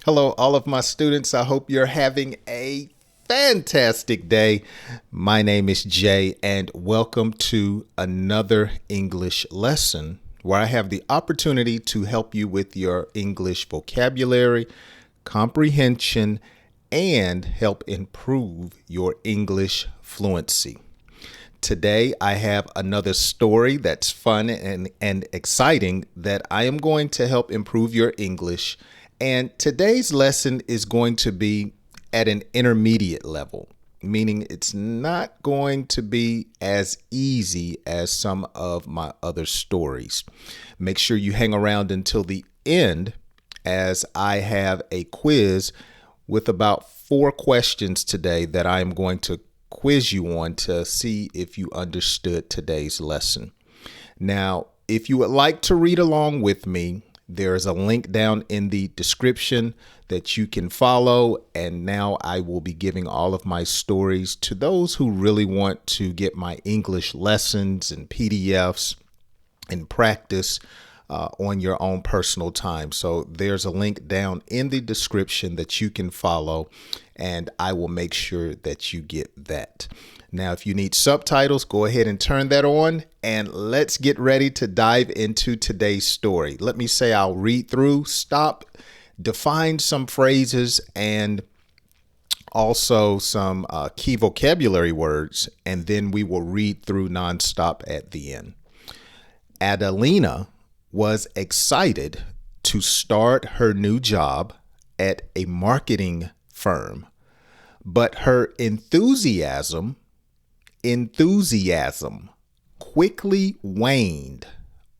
Hello, all of my students. I hope you're having a fantastic day. My name is Jay, and welcome to another English lesson where I have the opportunity to help you with your English vocabulary, comprehension, and help improve your English fluency. Today, I have another story that's fun and exciting that I am going to help improve your English. And today's lesson is going to be at an intermediate level, meaning it's not going to be as easy as some of my other stories. Make sure you hang around until the end as I have a quiz with about 4 questions today that I am going to quiz you on to see if you understood today's lesson. Now, if you would like to read along with me, there is a link down in the description that you can follow. And now I will be giving all of my stories to those who really want to get my English lessons and PDFs and practice on your own personal time. So there's a link down in the description that you can follow, and I will make sure that you get that. Now, if you need subtitles, go ahead and turn that on, and let's get ready to dive into today's story. Let me say I'll read through, stop, define some phrases, and also some key vocabulary words, and then we will read through nonstop at the end. Adelina was excited to start her new job at a marketing firm, but her enthusiasm quickly waned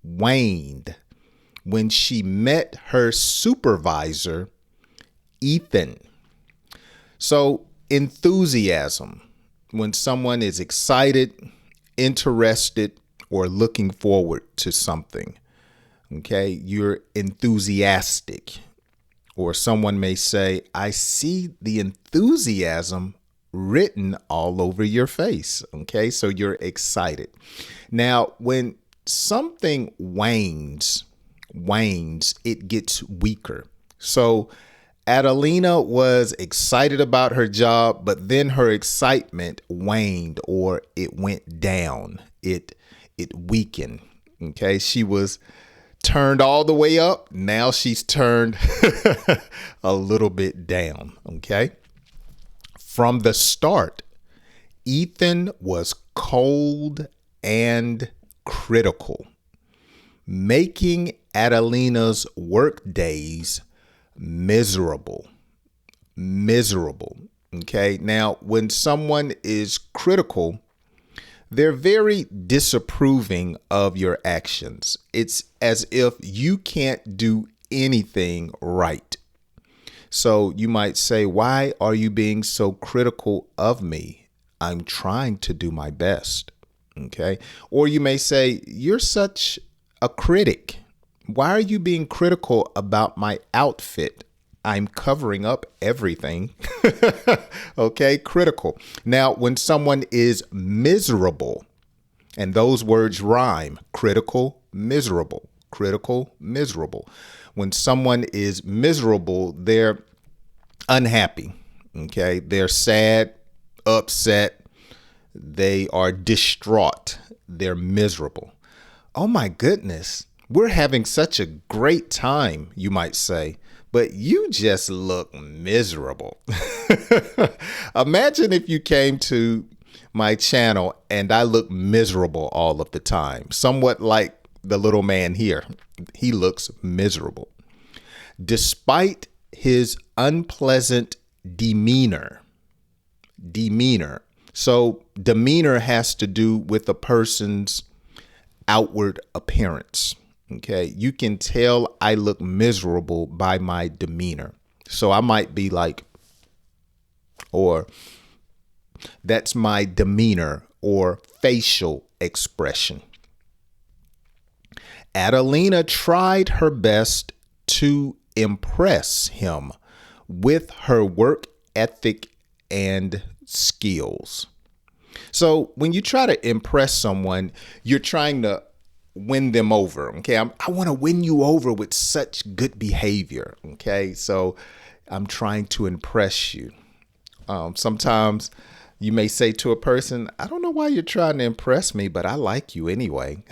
when she met her supervisor, Ethan. So enthusiasm, when someone is excited, interested, or looking forward to something. Okay, you're enthusiastic. Or someone may say, I see the enthusiasm written all over your face. Okay, so you're excited. Now, when something wanes, it gets weaker. So Adelina was excited about her job, but then her excitement waned, or it went down. It weakened. Okay, she was turned all the way up. Now she's turned a little bit down. Okay. From the start, Ethan was cold and critical, making Adelina's work days miserable. Okay. Now, when someone is critical, they're very disapproving of your actions. It's as if you can't do anything right. So you might say, why are you being so critical of me? I'm trying to do my best. Okay. Or you may say, you're such a critic. Why are you being critical about my outfit? I'm covering up everything. Okay, critical. Now, when someone is miserable, and those words rhyme, critical, miserable. When someone is miserable, they're unhappy. Okay, they're sad, upset, they are distraught, they're miserable. Oh my goodness, we're having such a great time, you might say. But you just look miserable. Imagine if you came to my channel and I look miserable all of the time, somewhat like the little man here. He looks miserable. Despite his unpleasant demeanor. So demeanor has to do with a person's outward appearance. Okay, you can tell I look miserable by my demeanor. So I might be like, or that's my demeanor or facial expression. Adelina tried her best to impress him with her work ethic and skills. So when you try to impress someone, you're trying to win them over. Okay. I want to win you over with such good behavior. Okay. So I'm trying to impress you. Sometimes you may say to a person, I don't know why you're trying to impress me, but I like you anyway.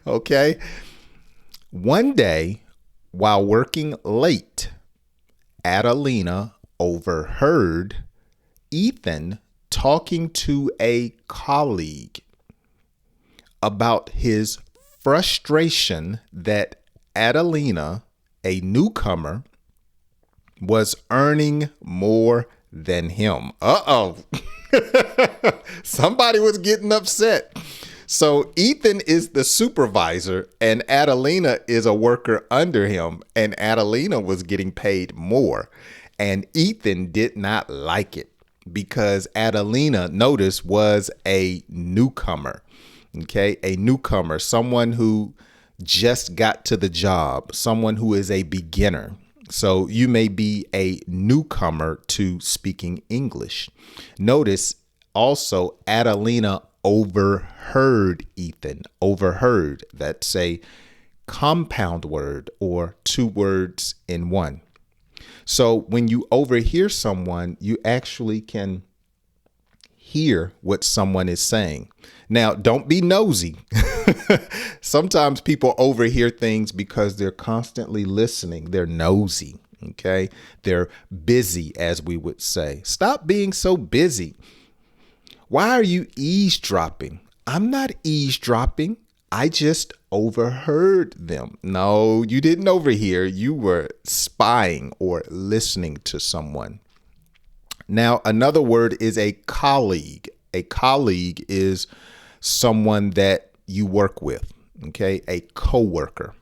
Okay. One day, while working late, Adelina overheard Ethan talking to a colleague about his frustration that Adelina, a newcomer, was earning more than him. Uh-oh. Somebody was getting upset. So Ethan is the supervisor and Adelina is a worker under him, and Adelina was getting paid more. And Ethan did not like it because Adelina, notice, was a newcomer. Okay, a newcomer, someone who just got to the job, someone who is a beginner. So you may be a newcomer to speaking English. Notice also Adelina overheard Ethan. Overheard, that's a compound word or two words in one. So when you overhear someone, you actually can hear what someone is saying. Now, don't be nosy. Sometimes people overhear things because they're constantly listening. They're nosy. Okay. They're busy, as we would say. Stop being so busy. Why are you eavesdropping? I'm not eavesdropping. I just overheard them. No, you didn't overhear. You were spying or listening to someone. Now, another word is a colleague. A colleague is someone that you work with, okay? A coworker.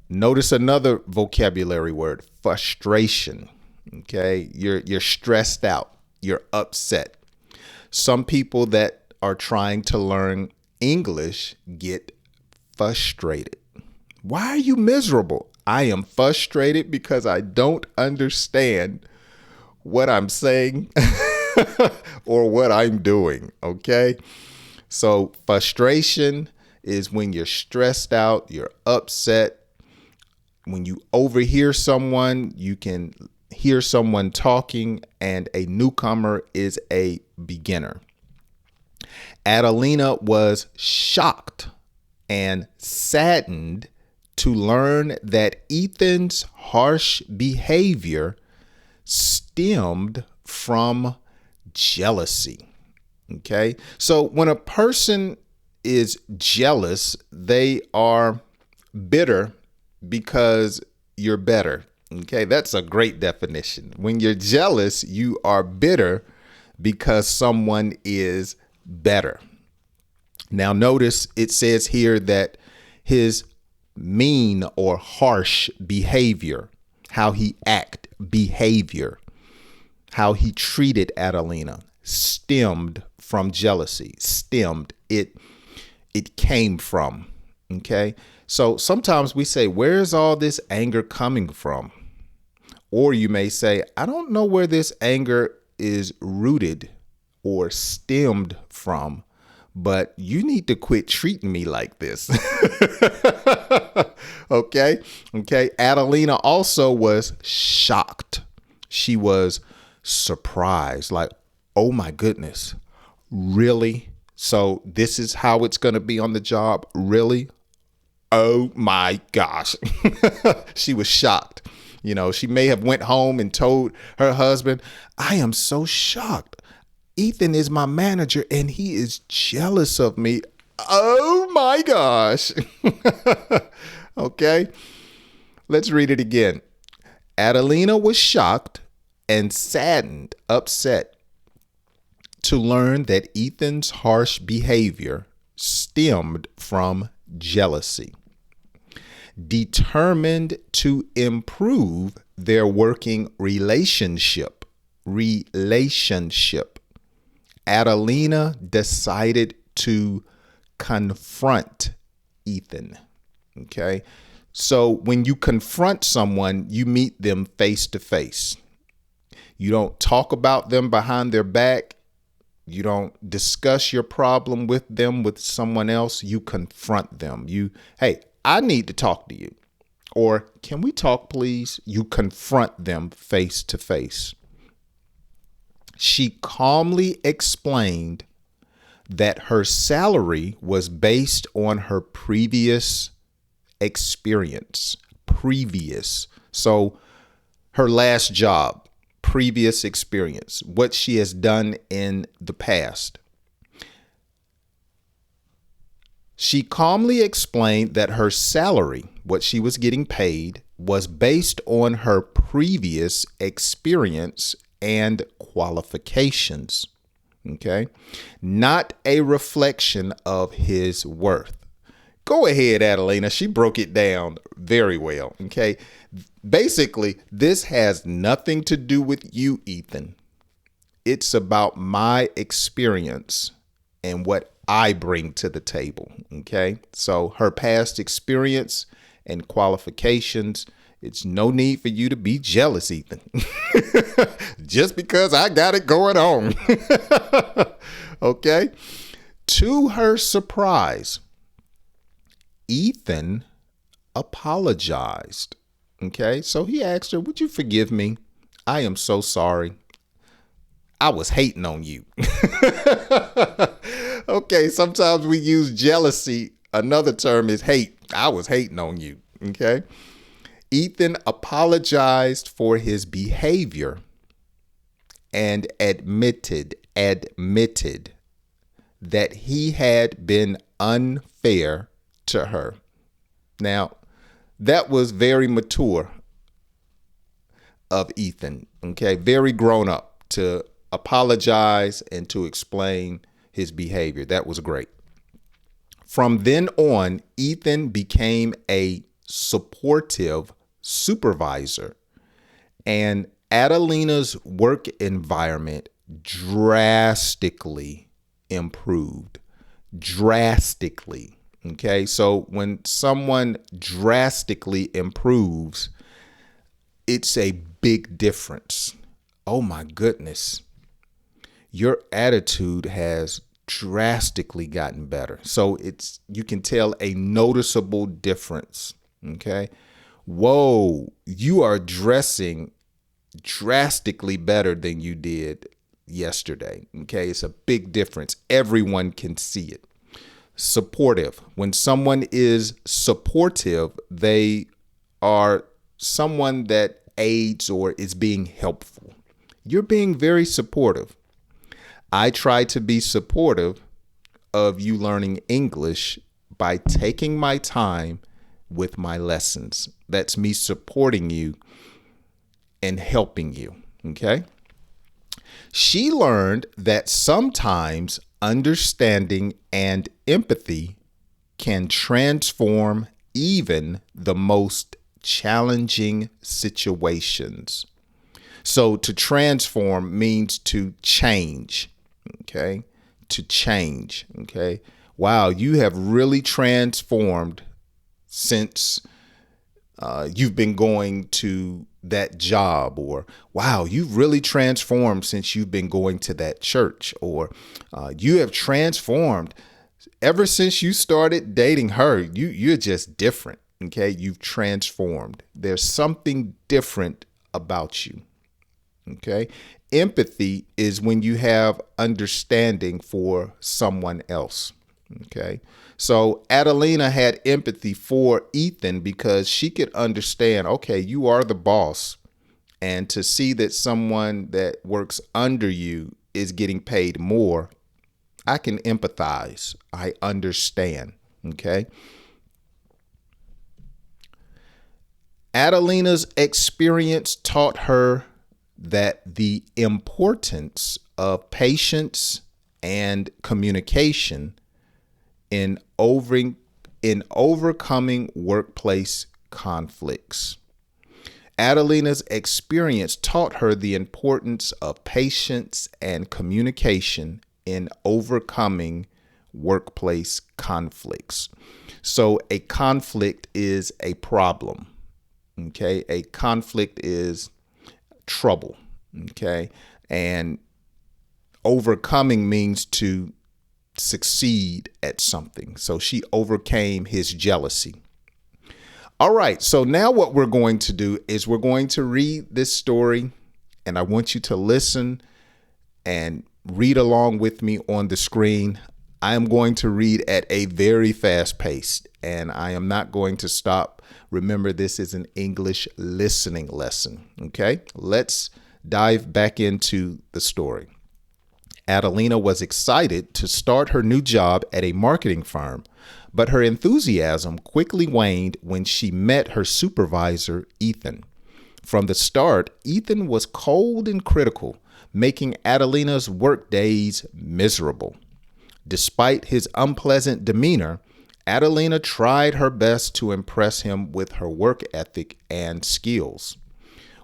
Notice another vocabulary word, frustration, okay? You're stressed out. You're upset. Some people that are trying to learn English get frustrated. Why are you miserable? I am frustrated because I don't understand what I'm saying or what I'm doing. Okay. So frustration is when you're stressed out, you're upset. When you overhear someone, you can hear someone talking, and a newcomer is a beginner. Adelina was shocked and saddened to learn that Ethan's harsh behavior stemmed from jealousy. Okay. So when a person is jealous, they are bitter because you're better. Okay. That's a great definition. When you're jealous, you are bitter because someone is better. Now notice it says here that his mean or harsh behavior, how he behavior, how he treated Adelina, stemmed from jealousy. Stemmed, it came from. Okay. So sometimes we say, where's all this anger coming from? Or you may say, I don't know where this anger is rooted or stemmed from, but you need to quit treating me like this. Okay. Okay. Adelina also was shocked. She was surprised, like, oh my goodness, really? So this is how it's going to be on the job? Really? Oh my gosh. She was shocked. You know, she may have went home and told her husband, I am so shocked. Ethan is my manager and he is jealous of me. Oh my gosh. Okay. Let's read it again. Adelina was shocked and saddened, upset to learn that Ethan's harsh behavior stemmed from jealousy. Determined to improve their working relationship, Adelina decided to confront Ethan. Okay. So when you confront someone, you meet them face to face. You don't talk about them behind their back. You don't discuss your problem with them with someone else. You confront them. Hey, I need to talk to you. Or can we talk, please? You confront them face to face. She calmly explained that her salary was based on her previous experience. Previous. So her last job, previous experience, what she has done in the past. She calmly explained that her salary, what she was getting paid, was based on her previous experience and qualifications. Okay, not a reflection of his worth. Go ahead, Adelina. She broke it down very well. Okay, basically, this has nothing to do with you, Ethan. It's about my experience and what I bring to the table. Okay, so her past experience and qualifications. It's no need for you to be jealous, Ethan. Just because I got it going on. Okay. To her surprise, Ethan apologized. Okay. So he asked her, would you forgive me? I am so sorry. I was hating on you. Okay. Sometimes we use jealousy. Another term is hate. I was hating on you. Okay. Ethan apologized for his behavior and admitted that he had been unfair to her. Now, that was very mature of Ethan, okay? Very grown up to apologize and to explain his behavior. That was great. From then on, Ethan became a supportive supervisor, and Adelina's work environment drastically improved. Drastically. Okay. So when someone drastically improves, it's a big difference. Oh my goodness. Your attitude has drastically gotten better. So you can tell a noticeable difference. Okay. Whoa, you are dressing drastically better than you did yesterday. Okay. It's a big difference. Everyone can see it. Supportive. When someone is supportive, they are someone that aids or is being helpful. You're being very supportive. I try to be supportive of you learning English by taking my time with my lessons. That's me supporting you and helping you. Okay. She learned that sometimes understanding and empathy can transform even the most challenging situations. So to transform means to change. Okay. To change. Okay. Wow. You have really transformed since you've been going to that job, or wow, you've really transformed since you've been going to that church, or you have transformed ever since you started dating her. You're just different. Okay. You've transformed. There's something different about you. Okay. Empathy is when you have understanding for someone else. Okay. So Adelina had empathy for Ethan because she could understand, okay, you are the boss. And to see that someone that works under you is getting paid more, I can empathize. I understand. Okay. Adelina's experience taught her that the importance of patience and communication in overcoming workplace conflicts. Adelina's experience taught her the importance of patience and communication in overcoming workplace conflicts. So a conflict is a problem. Okay. A conflict is trouble. Okay. And overcoming means to succeed at something. So she overcame his jealousy. All right. So now what we're going to do is we're going to read this story, and I want you to listen and read along with me on the screen. I am going to read at a very fast pace, and I am not going to stop. Remember, this is an English listening lesson. Okay, let's dive back into the story. Adelina was excited to start her new job at a marketing firm, but her enthusiasm quickly waned when she met her supervisor, Ethan. From the start, Ethan was cold and critical, making Adelina's work days miserable. Despite his unpleasant demeanor, Adelina tried her best to impress him with her work ethic and skills.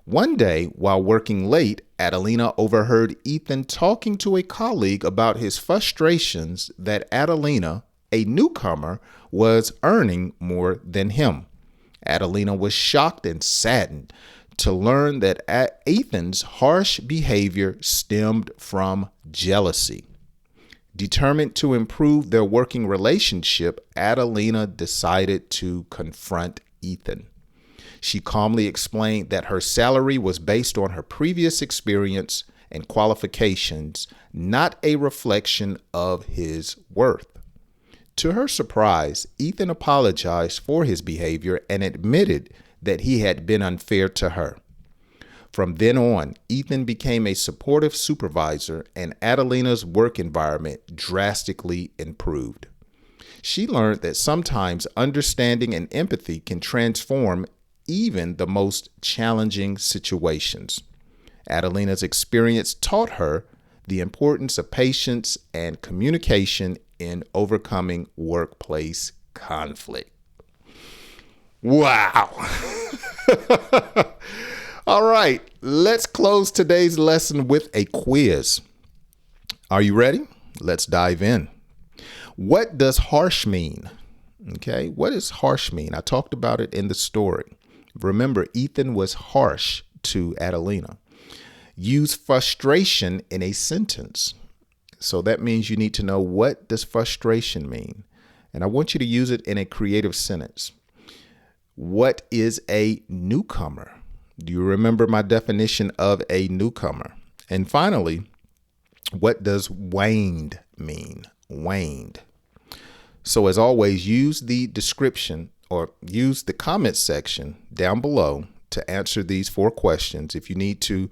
One day, while working late, Adelina overheard Ethan talking to a colleague about his frustrations that Adelina, a newcomer, was earning more than him. Adelina was shocked and saddened to learn that Ethan's harsh behavior stemmed from jealousy. Determined to improve their working relationship, Adelina decided to confront Ethan. She calmly explained that her salary was based on her previous experience and qualifications, not a reflection of his worth. To her surprise, Ethan apologized for his behavior and admitted that he had been unfair to her. From then on, Ethan became a supportive supervisor, and Adelina's work environment drastically improved. She learned that sometimes understanding and empathy can transform even the most challenging situations. Adelina's experience taught her the importance of patience and communication in overcoming workplace conflict. Wow. All right, let's close today's lesson with a quiz. Are you ready? Let's dive in. What does harsh mean? Okay, what does harsh mean? I talked about it in the story. Remember, Ethan was harsh to Adelina. Use frustration in a sentence. So that means you need to know, what does frustration mean? And I want you to use it in a creative sentence. What is a newcomer? Do you remember my definition of a newcomer? And finally, what does waned mean? Waned. So as always, use the description or use the comment section down below to answer these 4 questions. If you need to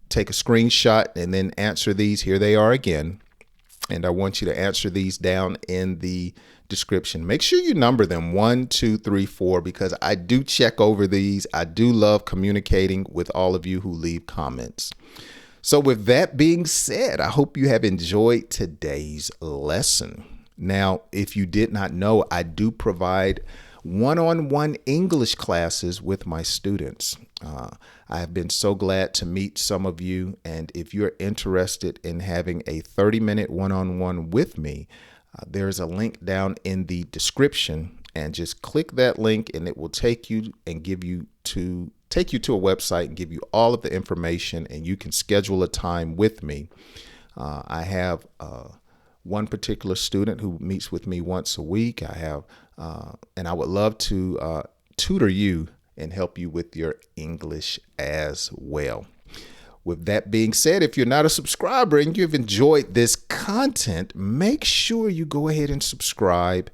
take a screenshot and then answer these, here they are again. And I want you to answer these down in the description. Make sure you number them 1, 2, 3, 4, because I do check over these. I do love communicating with all of you who leave comments. So with that being said, I hope you have enjoyed today's lesson. Now, if you did not know, I do provide one-on-one English classes with my students. I have been so glad to meet some of you. And if you're interested in having a 30-minute one-on-one with me, there's a link down in the description, and just click that link and it will take you and take you to a website and give you all of the information, and you can schedule a time with me. I have one particular student who meets with me once a week. And I would love to tutor you and help you with your English as well. With that being said, if you're not a subscriber and you've enjoyed this content, make sure you go ahead and subscribe.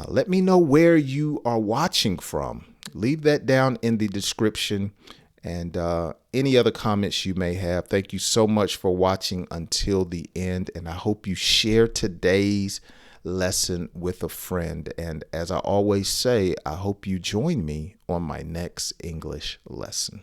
Let me know where you are watching from. Leave that down in the description, and any other comments you may have. Thank you so much for watching until the end, and I hope you share today's lesson with a friend. And as I always say, I hope you join me on my next English lesson.